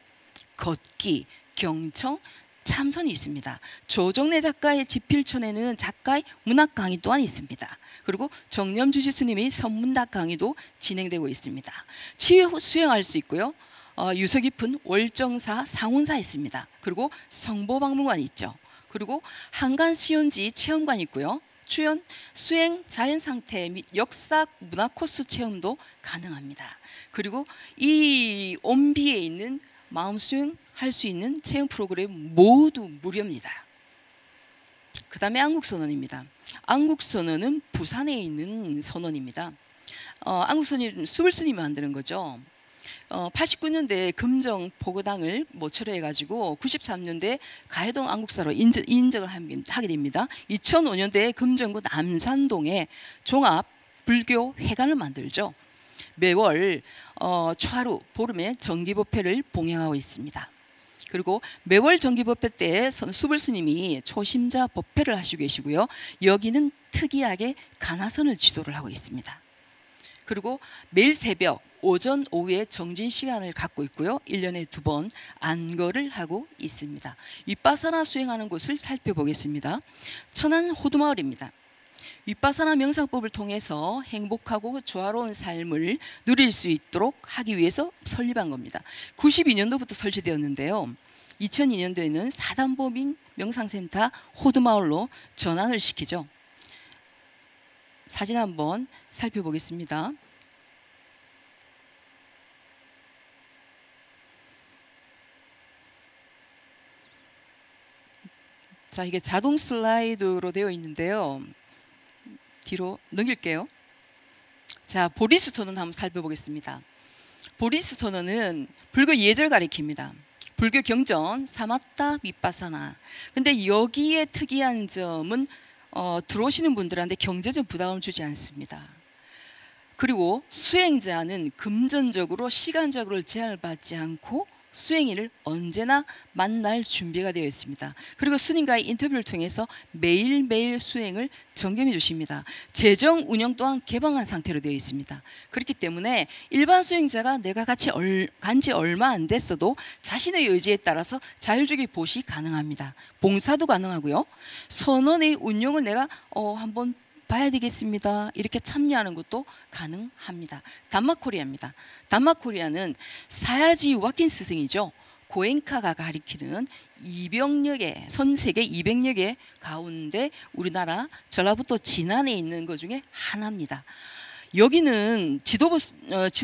걷기, 경청, 참선이 있습니다. 조정래 작가의 지필촌에는 작가의 문학 강의 또한 있습니다. 그리고 정념주지 스님의 선문답 강의도 진행되고 있습니다. 치유 수행할 수 있고요. 유서 깊은 월정사 상운사 있습니다. 그리고 성보박물관 있죠. 그리고 한간시온지 체험관 있고요. 출연, 수행, 자연상태 및 역사 문화 코스 체험도 가능합니다. 그리고 이 온비에 있는 마음 수행할 수 있는 체험 프로그램 모두 무료입니다. 그 다음에 안국선언입니다. 안국선언은 부산에 있는 선언입니다. 안국선언은 수불스님이 만드는 거죠. 89년대에 금정 보고당을 모처로 해가지고 93년대에 가해동 안국사로 인정을 하게 됩니다. 2005년대에 금정구 남산동에 종합 불교 회관을 만들죠. 매월 초하루 보름에 정기법회를 봉행하고 있습니다. 그리고 매월 정기법회 때 수불스님이 초심자 법회를 하시고 계시고요. 여기는 특이하게 가나선을 지도를 하고 있습니다. 그리고 매일 새벽, 오전, 오후에 정진 시간을 갖고 있고요. 1년에 2번 안거를 하고 있습니다. 윗바사나 수행하는 곳을 살펴보겠습니다. 천안 호두마을입니다. 윗바사나 명상법을 통해서 행복하고 조화로운 삶을 누릴 수 있도록 하기 위해서 설립한 겁니다. 92년도부터 설치되었는데요. 2002년도에는 사단법인 명상센터 호두마을로 전환을 시키죠. 사진 한번 살펴보겠습니다. 자, 이게 자동 슬라이드로 되어 있는데요. 뒤로 넘길게요. 자, 보리수 선언 한번 살펴보겠습니다. 보리수 선언은 불교 예절 가리킵니다. 불교 경전, 사마타, 윗바사나. 근데 여기에 특이한 점은 들어오시는 분들한테 경제적 부담을 주지 않습니다. 그리고 수행자는 금전적으로 시간적으로 제한을 받지 않고 수행일을 언제나 만날 준비가 되어 있습니다. 그리고 스님과의 인터뷰를 통해서 매일매일 수행을 점검해 주십니다. 재정 운영 또한 개방한 상태로 되어 있습니다. 그렇기 때문에 일반 수행자가 내가 간지 얼마 안 됐어도 자신의 의지에 따라서 자율적인 보시 가능합니다. 봉사도 가능하고요. 선언의 운용을 내가 한번 봐야 되겠습니다. 이렇게 참여하는 것도 가능합니다. 단마코리아입니다. 단마코리아는 사야지 와킨 스승이죠. 고엔카가 가리키는 200여 개, 전 세계 200여 개 가운데 우리나라 전라북도 진안에 있는 것 중에 하나입니다. 여기는 지도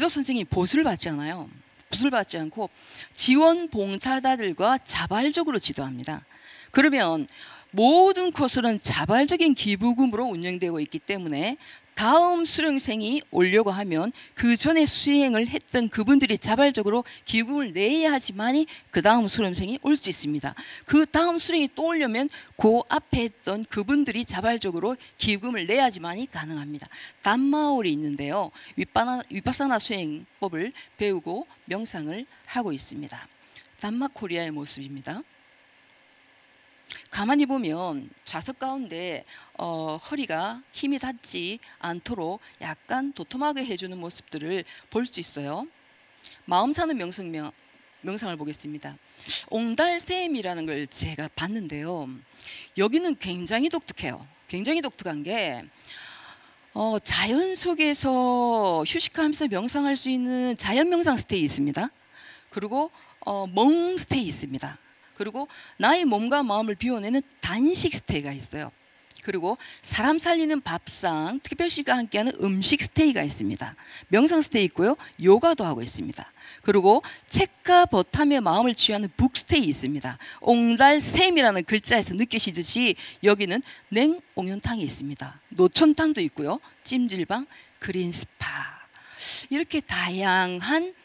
선생님이 보수를 받지 않아요. 보수를 받지 않고 지원 봉사자들과 자발적으로 지도합니다. 그러면 모든 코스는 자발적인 기부금으로 운영되고 있기 때문에 다음 수령생이 오려고 하면 그 전에 수행을 했던 그분들이 자발적으로 기금을 내야 하지만이 그 다음 수령생이 올 수 있습니다. 그 다음 수령이 또 오려면 그 앞에 했던 그분들이 자발적으로 기금을 내야지만이 가능합니다. 단마올이 있는데요. 위파사나 수행법을 배우고 명상을 하고 있습니다. 단마코리아의 모습입니다. 가만히 보면 좌석 가운데 허리가 힘이 닿지 않도록 약간 도톰하게 해주는 모습들을 볼 수 있어요. 마음 사는 명상을 보겠습니다. 옹달샘이라는 걸 제가 봤는데요. 여기는 굉장히 독특해요. 굉장히 독특한 게 자연 속에서 휴식하면서 명상할 수 있는 자연 명상 스테이 있습니다. 그리고 멍 스테이 있습니다. 그리고 나의 몸과 마음을 비워내는 단식 스테이가 있어요. 그리고 사람 살리는 밥상, 특별시가 함께하는 음식 스테이가 있습니다. 명상 스테이 있고요. 요가도 하고 있습니다. 그리고 책과 버탐의 마음을 취하는 북 스테이 있습니다. 옹달샘이라는 글자에서 느끼시듯이 여기는 냉옹연탕이 있습니다. 노천탕도 있고요. 찜질방, 그린스파. 이렇게 다양한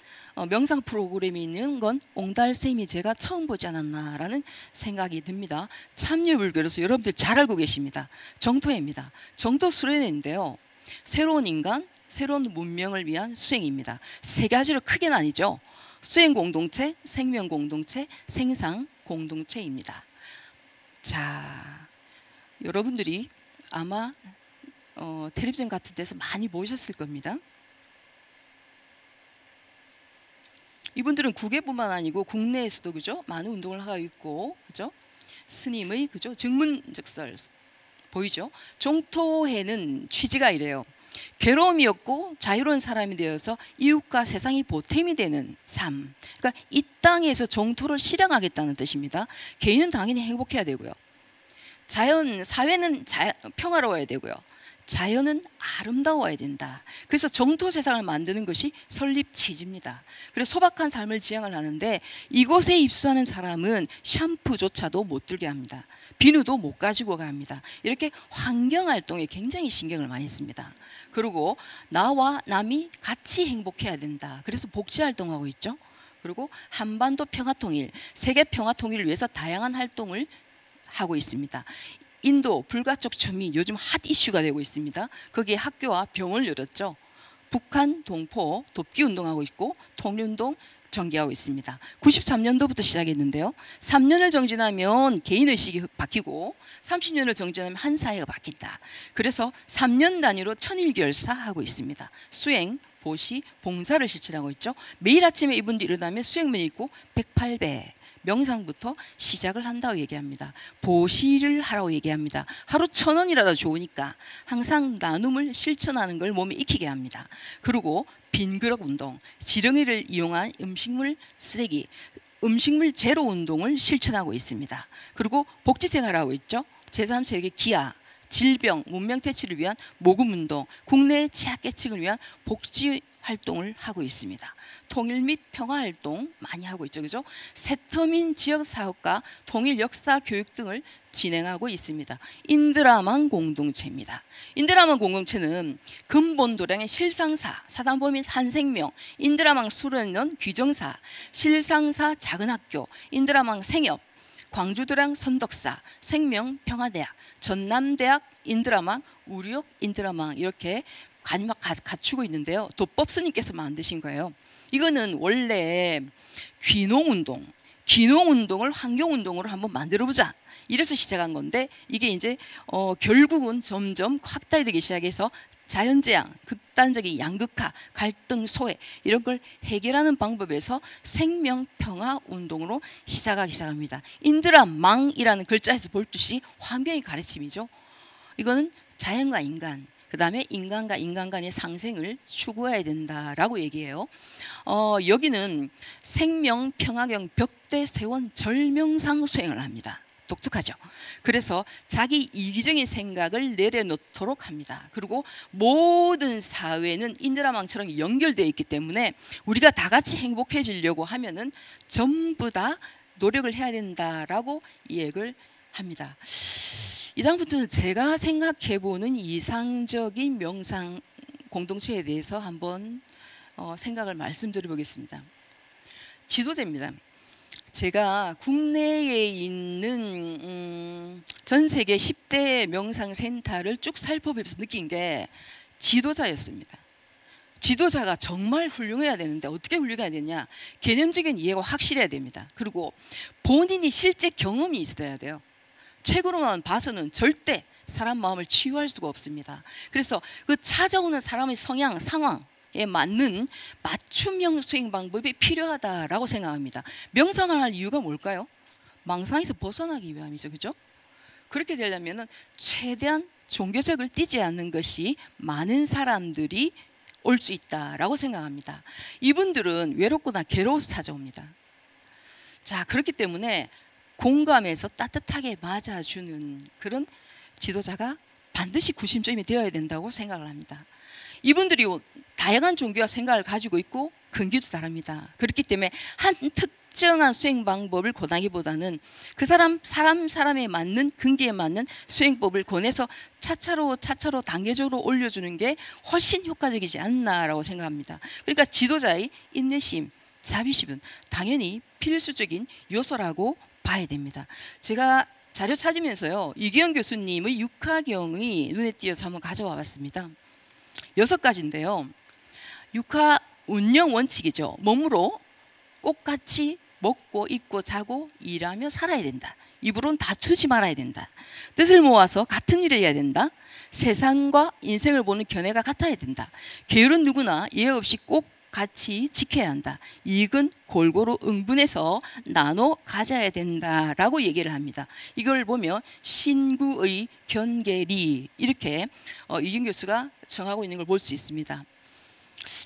명상 프로그램이 있는 건 옹달샘이 제가 처음 보지 않았나라는 생각이 듭니다. 참여불교로서 여러분들 잘 알고 계십니다. 정토회입니다. 정토 수련회인데요. 새로운 인간, 새로운 문명을 위한 수행입니다. 세 가지로 크게 나뉘죠. 수행 공동체, 생명 공동체, 생상 공동체입니다. 자, 여러분들이 아마 텔레비전 같은 데서 많이 보셨을 겁니다. 이분들은 국외뿐만 아니고 국내에서도 그죠? 많은 운동을 하고 있고 그죠? 스님의 그죠? 증문즉설 보이죠? 종토회는 취지가 이래요. 괴로움이 없고 자유로운 사람이 되어서 이웃과 세상이 보탬이 되는 삶. 그러니까 이 땅에서 종토를 실행하겠다는 뜻입니다. 개인은 당연히 행복해야 되고요. 사회는 평화로워야 되고요. 자연은 아름다워야 된다. 그래서 정토 세상을 만드는 것이 설립 취지입니다. 그래서 소박한 삶을 지향을 하는데 이곳에 입수하는 사람은 샴푸조차도 못 들게 합니다. 비누도 못 가지고 갑니다. 이렇게 환경활동에 굉장히 신경을 많이 씁니다. 그리고 나와 남이 같이 행복해야 된다. 그래서 복지활동하고 있죠. 그리고 한반도 평화통일, 세계 평화통일을 위해서 다양한 활동을 하고 있습니다. 인도 불가촉 첨이 요즘 핫 이슈가 되고 있습니다. 거기에 학교와 병원을 열었죠. 북한 동포 돕기 운동하고 있고 통일운동 전개하고 있습니다. 93년도부터 시작했는데요. 3년을 정진하면 개인의식이 바뀌고 30년을 정진하면 한 사회가 바뀐다. 그래서 3년 단위로 천일결사 하고 있습니다. 수행, 보시, 봉사를 실천하고 있죠. 매일 아침에 이분들이 일어나면 수행문 읽고 108배 명상부터 시작을 한다고 얘기합니다. 보시를 하라고 얘기합니다. 하루 1,000원이라도 좋으니까 항상 나눔을 실천하는 걸 몸에 익히게 합니다. 그리고 빈그릇 운동, 지렁이를 이용한 음식물 쓰레기, 음식물 제로 운동을 실천하고 있습니다. 그리고 복지생활하고 있죠. 제3세계 기아, 질병, 문명퇴치를 위한 모금운동, 국내 취약계층을 위한 복지 활동을 하고 있습니다. 통일 및 평화활동 많이 하고 있죠. 그죠? 세터민 지역사업과 통일 역사 교육 등을 진행하고 있습니다. 인드라만 공동체입니다. 인드라만 공동체는 근본도량의 실상사, 사단법인 산생명, 인드라망 수련원 귀정사, 실상사 작은학교, 인드라망 생협, 광주도량 선덕사, 생명평화대학, 전남대학 인드라망, 우리역 인드라망 이렇게 갖추고 있는데요. 도법스님께서 만드신 거예요. 이거는 원래 귀농운동을 환경운동으로 한번 만들어보자. 이래서 시작한 건데 이게 이제 결국은 점점 확대되기 시작해서 자연재앙, 극단적인 양극화, 갈등 소외 이런 걸 해결하는 방법에서 생명평화운동으로 시작하기 시작합니다. 인드라망이라는 글자에서 볼 듯이 환경의 가르침이죠. 이거는 자연과 인간, 그 다음에 인간과 인간 간의 상생을 추구해야 된다라고 얘기해요. 여기는 생명평화경 벽대세원 절명상 수행을 합니다. 독특하죠. 그래서 자기 이기적인 생각을 내려놓도록 합니다. 그리고 모든 사회는 인드라망처럼 연결되어 있기 때문에 우리가 다 같이 행복해지려고 하면은 전부 다 노력을 해야 된다라고 얘기를 합니다. 이다음부터는 제가 생각해보는 이상적인 명상 공동체에 대해서 한번 생각을 말씀드려 보겠습니다. 지도자입니다. 제가 국내에 있는 전 세계 10대 명상센터를 쭉 살펴보면서 느낀 게 지도자였습니다. 지도자가 정말 훌륭해야 되는데 어떻게 훌륭해야 되냐? 개념적인 이해가 확실해야 됩니다. 그리고 본인이 실제 경험이 있어야 돼요. 책으로만 봐서는 절대 사람 마음을 치유할 수가 없습니다. 그래서 그 찾아오는 사람의 성향, 상황에 맞는 맞춤형 수행 방법이 필요하다라고 생각합니다. 명상을 할 이유가 뭘까요? 망상에서 벗어나기 위함이죠. 그죠? 그렇게 되려면 최대한 종교적을 띠지 않는 것이 많은 사람들이 올 수 있다라고 생각합니다. 이분들은 외롭거나 괴로워서 찾아옵니다. 자, 그렇기 때문에 공감해서 따뜻하게 맞아주는 그런 지도자가 반드시 구심점이 되어야 된다고 생각을 합니다. 이분들이 다양한 종교와 생각을 가지고 있고 근기도 다릅니다. 그렇기 때문에 한 특정한 수행 방법을 권하기보다는 그 사람에 맞는 근기에 맞는 수행법을 권해서 차차로 단계적으로 올려주는 게 훨씬 효과적이지 않나라고 생각합니다. 그러니까 지도자의 인내심, 자비심은 당연히 필수적인 요소라고 봐야 됩니다. 제가 자료 찾으면서요, 이기영 교수님의 육하경이 눈에 띄어서 한번 가져와 봤습니다. 6가지인데요. 육하 운영 원칙이죠. 몸으로 똑같이 먹고 입고 자고 일하며 살아야 된다. 입으로는 다투지 말아야 된다. 뜻을 모아서 같은 일을 해야 된다. 세상과 인생을 보는 견해가 같아야 된다. 계율은 누구나 예외 없이 꼭 같이 지켜야 한다. 이익은 골고루 응분해서 나눠 가져야 된다라고 얘기를 합니다. 이걸 보면 신구의 견계리 이렇게 이기영 교수가 정하고 있는 걸 볼 수 있습니다.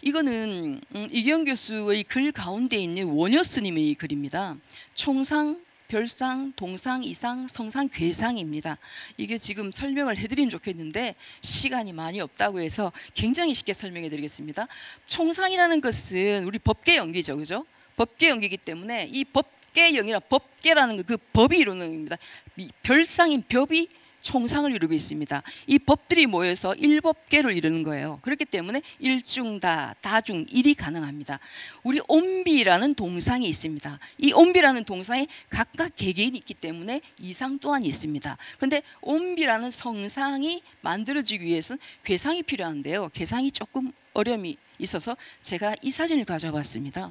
이거는 이기영 교수의 글 가운데 있는 원효 스님의 글입니다. 총상, 별상, 동상, 이상, 성상, 괴상입니다. 이게 지금 설명을 해드리면 좋겠는데 시간이 많이 없다고 해서 굉장히 쉽게 설명해 드리겠습니다. 총상이라는 것은 우리 법계 연기죠. 그죠? 법계 연기이기 때문에 이 법계 연기라 법계라는 그 법이 이루는 겁니다. 별상인 법이 총상을 이루고 있습니다. 이 법들이 모여서 일법계를 이루는 거예요. 그렇기 때문에 일중다, 다중, 일이 가능합니다. 우리 온비라는 동상이 있습니다. 이 온비라는 동상에 각각 개개인이 있기 때문에 이상 또한 있습니다. 근데 온비라는 성상이 만들어지기 위해서는 괴상이 필요한데요. 괴상이 조금 어려움이 있어서 제가 이 사진을 가져와 봤습니다.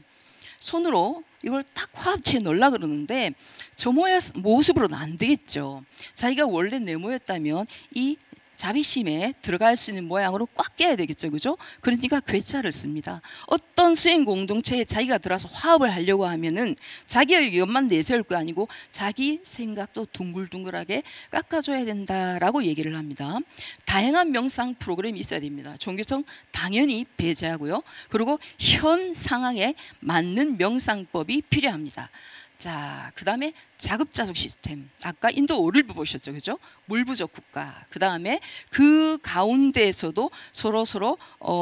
손으로 이걸 딱 화합체에 넣으려고 그러는데 저 모습으로는 안 되겠죠. 자기가 원래 네모였다면 이 자비심에 들어갈 수 있는 모양으로 꽉 깨야 되겠죠. 그죠? 그러니까 괴짜를 씁니다. 어떤 수행 공동체에 자기가 들어와서 화합을 하려고 하면은 자기의 의견만 내세울 거 아니고 자기 생각도 둥글둥글하게 깎아줘야 된다라고 얘기를 합니다. 다양한 명상 프로그램이 있어야 됩니다. 종교성 당연히 배제하고요. 그리고 현 상황에 맞는 명상법이 필요합니다. 자, 그 다음에 자급자족 시스템. 아까 인도 오를부 보셨죠, 그죠? 물 부족 국가. 그 다음에 그 가운데에서도 서로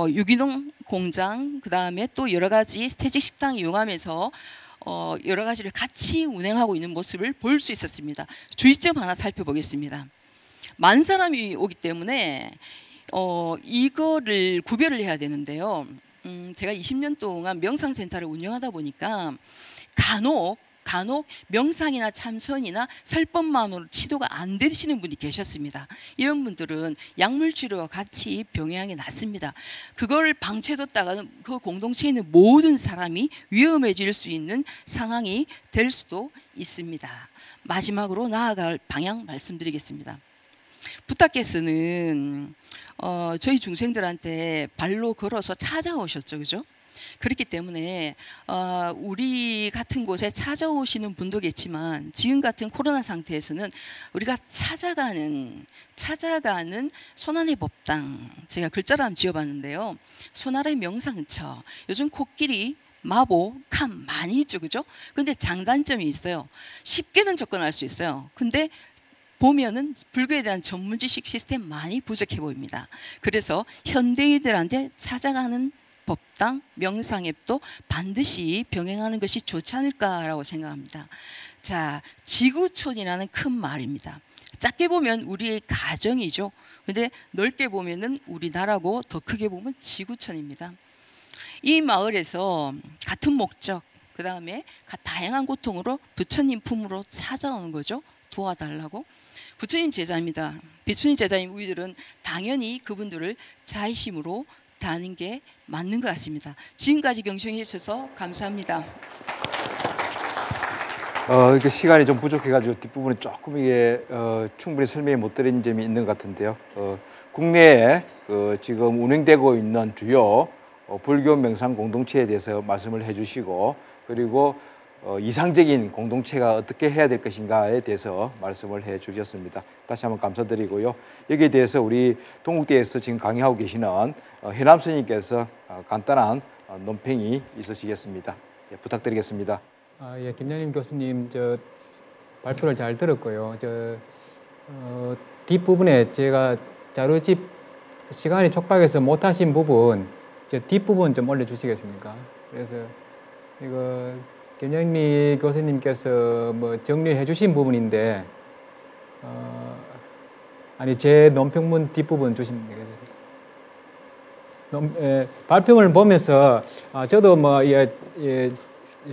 유기농 공장, 그 다음에 또 여러 가지 태직 식당 이용하면서 여러 가지를 같이 운행하고 있는 모습을 볼 수 있었습니다. 주의점 하나 살펴보겠습니다. 많은 사람이 오기 때문에 이거를 구별을 해야 되는데요. 제가 20년 동안 명상센터를 운영하다 보니까 간혹 명상이나 참선이나 설법만으로 치료가 안 되시는 분이 계셨습니다. 이런 분들은 약물치료와 같이 병행하는 게 낫습니다. 그걸 방치해뒀다가는 그 공동체에 있는 모든 사람이 위험해질 수 있는 상황이 될 수도 있습니다. 마지막으로 나아갈 방향 말씀드리겠습니다. 부타께서는 저희 중생들한테 발로 걸어서 찾아오셨죠, 그죠? 그렇기 때문에 우리 같은 곳에 찾아오시는 분도겠지만 지금 같은 코로나 상태에서는 우리가 찾아가는 손안의 법당, 제가 글자로 한번 지어봤는데요. 손안의 명상처, 요즘 코끼리, 마보, 캄 많이 있죠, 그죠? 근데 장단점이 있어요. 쉽게는 접근할 수 있어요. 근데 보면은 불교에 대한 전문 지식 시스템 많이 부족해 보입니다. 그래서 현대인들한테 찾아가는 법당, 명상앱도 반드시 병행하는 것이 좋지 않을까라고 생각합니다. 자, 지구촌이라는 큰 말입니다. 작게 보면 우리의 가정이죠. 근데 넓게 보면은 우리나라고 더 크게 보면 지구촌입니다. 이 마을에서 같은 목적, 그 다음에 다양한 고통으로 부처님 품으로 찾아오는 거죠. 도와달라고. 부처님 제자입니다. 부처님 제자인 우리들은 당연히 그분들을 자의심으로 다하는 게 맞는 것 같습니다. 지금까지 경청해 주셔서 감사합니다. 이렇게 시간이 좀 부족해가지고 뒷부분에 조금 이게 충분히 설명이 못 드린 점이 있는 것 같은데요. 국내에 지금 운영되고 있는 주요 불교 명상 공동체에 대해서 말씀을 해주시고, 그리고 이상적인 공동체가 어떻게 해야 될 것인가에 대해서 말씀을 해주셨습니다. 다시 한번 감사드리고요. 여기에 대해서 우리 동국대에서 지금 강의하고 계시는 해남 스님께서 간단한 논평이 있으시겠습니다. 예, 부탁드리겠습니다. 예, 김양림 교수님 저 발표를 잘 들었고요. 뒷부분에 제가 자료집 시간이 촉박해서 못하신 부분, 뒷부분 좀 올려주시겠습니까? 그래서 이거 김영미 교수님께서 뭐 정리해 주신 부분인데, 아니 제 논평문 뒷부분 주시면 되겠습니다. 발표문을 보면서 저도 뭐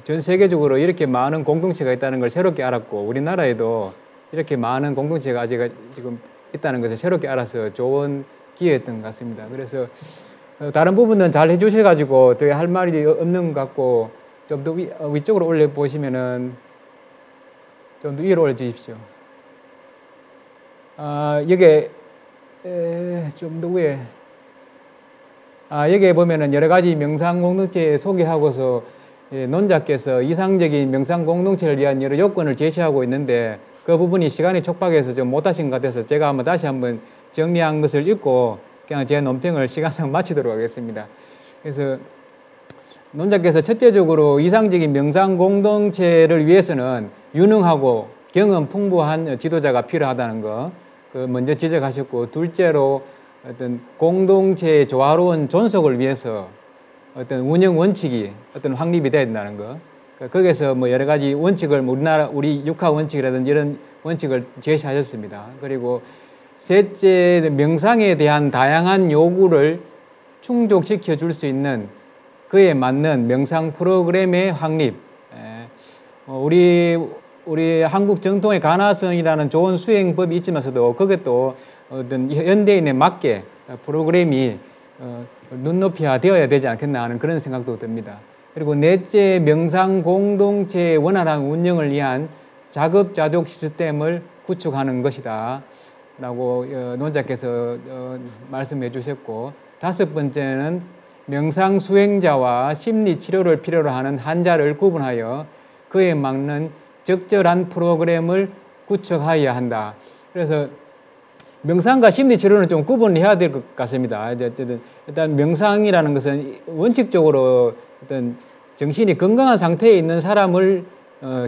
전 세계적으로 이렇게 많은 공동체가 있다는 걸 새롭게 알았고, 우리나라에도 이렇게 많은 공동체가 아직 지금 있다는 것을 새롭게 알아서 좋은 기회였던 것 같습니다. 그래서 다른 부분은 잘 해주셔가지고 더 할 말이 없는 것 같고, 좀 더 위쪽으로 올려 보시면은 좀 더 위로 올려 주십시오. 여기에 좀 더 위에 여기에 보면은 여러 가지 명상 공동체 소개하고서 논자께서 이상적인 명상 공동체를 위한 여러 요건을 제시하고 있는데, 그 부분이 시간이 촉박해서 좀 못하신 것 같아서 제가 다시 한번 정리한 것을 읽고 그냥 제 논평을 시간상 마치도록 하겠습니다. 그래서 논자께서 첫째적으로 이상적인 명상 공동체를 위해서는 유능하고 경험 풍부한 지도자가 필요하다는 거 먼저 지적하셨고, 둘째로 어떤 공동체의 조화로운 존속을 위해서 어떤 운영 원칙이 어떤 확립이 되어야 된다는 거. 거기에서 뭐 여러 가지 원칙을 우리 육하 원칙이라든지 이런 원칙을 제시하셨습니다. 그리고 셋째, 명상에 대한 다양한 요구를 충족시켜 줄 수 있는 그에 맞는 명상 프로그램의 확립. 우리 한국 정통의 가나성이라는 좋은 수행법이 있지만서도 그것도 어떤 현대인에 맞게 프로그램이 눈높이화 되어야 되지 않겠나 하는 그런 생각도 듭니다. 그리고 넷째, 명상 공동체의 원활한 운영을 위한 자급자족 시스템을 구축하는 것이다 라고 논자께서 말씀해 주셨고, 다섯 번째는 명상 수행자와 심리 치료를 필요로 하는 환자를 구분하여 그에 맞는 적절한 프로그램을 구축하여야 한다. 그래서 명상과 심리 치료는 좀 구분해야 될 것 같습니다. 일단 명상이라는 것은 원칙적으로 어떤 정신이 건강한 상태에 있는 사람을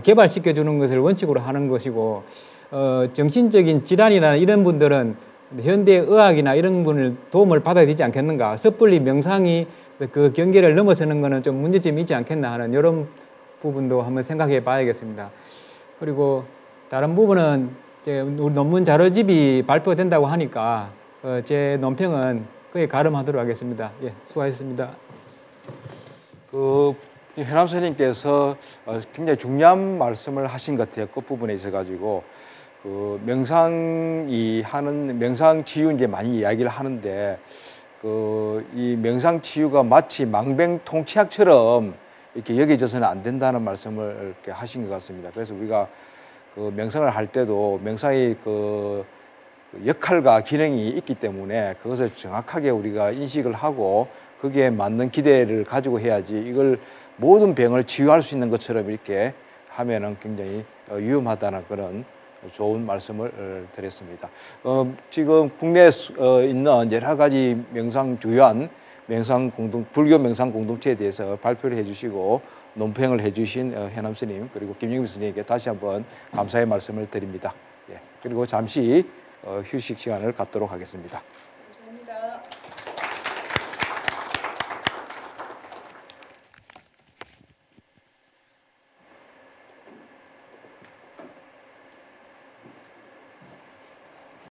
개발시켜 주는 것을 원칙으로 하는 것이고, 정신적인 질환이나 이런 분들은 현대 의학이나 이런 분을 도움을 받아야 되지 않겠는가. 섣불리 명상이 그 경계를 넘어서는 것은 좀 문제점이 있지 않겠나 하는 이런 부분도 한번 생각해 봐야겠습니다. 그리고 다른 부분은 우리 논문 자료집이 발표된다고 하니까 제 논평은 거의 가름하도록 하겠습니다. 예, 수고하셨습니다. 해남 선생님께서 굉장히 중요한 말씀을 하신 것 같아요. 끝부분에 있어가지고 명상 치유 이제 많이 이야기를 하는데 이 명상 치유가 마치 망병통치약처럼 이렇게 여겨져서는 안 된다는 말씀을 이렇게 하신 것 같습니다. 그래서 우리가 명상을 할 때도 명상의 역할과 기능이 있기 때문에 그것을 정확하게 우리가 인식을 하고 거기에 맞는 기대를 가지고 해야지, 이걸 모든 병을 치유할 수 있는 것처럼 이렇게 하면은 굉장히 위험하다는 그런 좋은 말씀을 드렸습니다. 지금 국내에 있는 여러 가지 주요한 불교 명상 공동체에 대해서 발표를 해주시고 논평을 해주신 해남 스님, 그리고 김영미 스님에게 다시 한번 감사의 말씀을 드립니다. 예, 그리고 잠시 휴식 시간을 갖도록 하겠습니다.